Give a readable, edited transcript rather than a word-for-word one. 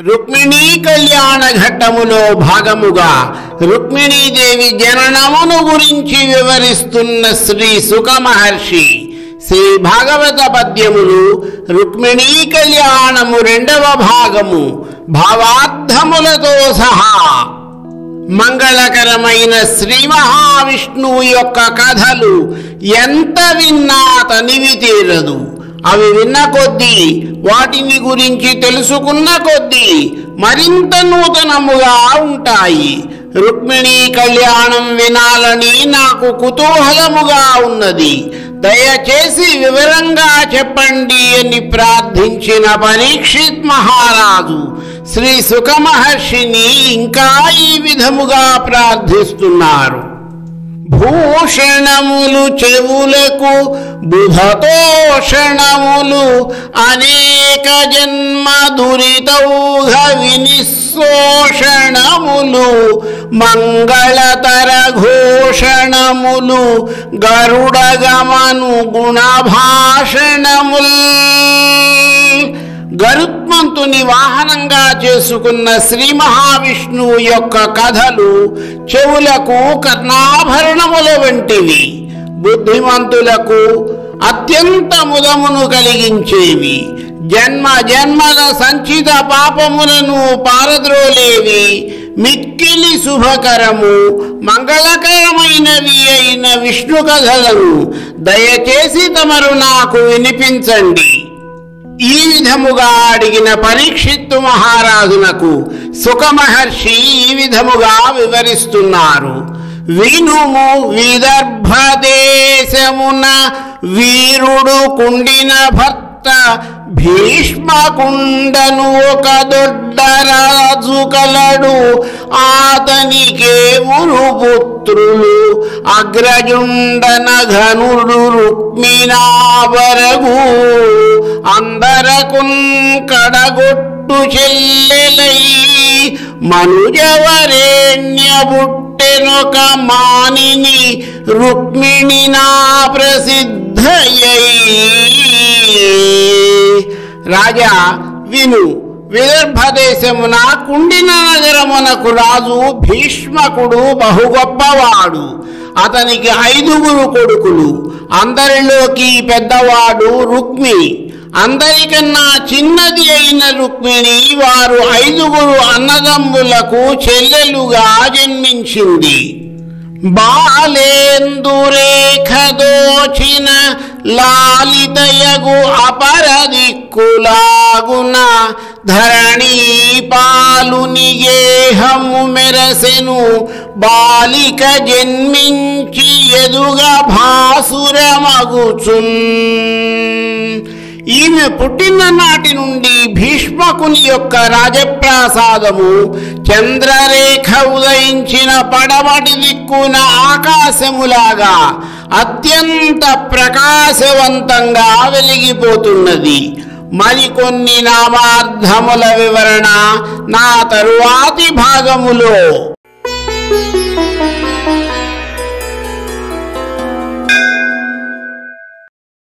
రుక్మిణీ కళ్యాణ ఘట్టములో భాగముగా రుక్మిణీదేవి జననమును గురించి వివరిస్తున్న శ్రీ సుఖ మహర్షి శ్రీ భాగవత పద్యములు రుక్మిణీ కళ్యాణము రెండవ భాగము భావార్థములతో సహా మంగళకరమైన శ్రీ మహావిష్ణువు యొక్క కథలు ఎంత విన్నా తనివి తీరదు. అవి విన్న కొద్దీ వాటిని గురించి తెలుసుకున్న కొద్దీ మరింత నూతనముగా ఉంటాయి. రుక్మిణీ కళ్యాణం వినాలని నాకు కుతూహలముగా ఉన్నది. దయచేసి వివరంగా చెప్పండి అని ప్రార్థించిన పరీక్షిత్ మహారాజు శ్రీ సుఖ మహర్షిని ఇంకా ఈ విధముగా ప్రార్థిస్తున్నారు. భూషణములు చెవులకు బుధతోషణములు అనేక జన్మ దురితౌఘ వినిశోషణములు మంగళతర ఘోషణములు గరుడగమను గుణభాషణముల్. గరుత్మంతుని వాహనంగా చేసుకున్న శ్రీ మహావిష్ణువు యొక్క కథలు చెవులకు కర్ణాభరణముల వంటివి, బుద్ధిమంతులకు అత్యంత ముదమును కలిగించేవి, జన్మ జన్మల సంచిత పాపములను పారద్రోలేవి, మిక్కిలి శుభకరము మంగళకరమైనవి అయిన విష్ణు కథలను దయచేసి తమరు నాకు వినిపించండి. ఈ విధముగా అడిగిన పరీక్షిత్తు మహారాజునకు సుఖ మహర్షి ఈ విధముగా వివరిస్తున్నారు. వినుము, విదర్భదేశమున వీరుడు కుండిన భర్త భీష్మకుండను ఒక దొడ్డ రాజు కలడు. ఆతనికేమురు పుత్రులు అగ్రజుండన ఘనుడు రుక్మిణావరగు. అందరకున్ కడగొట్టు చెల్లెలై మనుజవరేణ్య బుట్టెనొక మానిని రుక్మిణి నా ప్రసిద్ధయై. రాజా విను, విదర్భదేశమున కుండిన నగరమునకు రాజు భీష్మకుడు బహు గొప్పవాడు. అతనికి 5 కొడుకులు. అందరిలోకి పెద్దవాడు రుక్మి. అందరికన్నా చిన్నది అయిన రుక్మిణి వారు 5 అన్నదమ్ములకు చెల్లెలుగా జన్మించింది. బాలేందురేఖదోచిన లాలితయగు అపరదిక్కులాగున ధరణీ పాలుని గేహము మెరసెను. బాలిక జన్మించి ఎదుగా భాసురమగుచున్. ఈమె పుట్టిన నాటి నుండి భీష్మకుని యొక్క రాజప్రాసాదము చంద్రరేఖ ఉదయించిన పడమటి దిక్కున ఆకాశములాగా అత్యంత ప్రకాశవంతంగా వెలిగిపోతున్నది. మరికొన్ని నామార్థముల వివరణ నా తరువాతి భాగములో.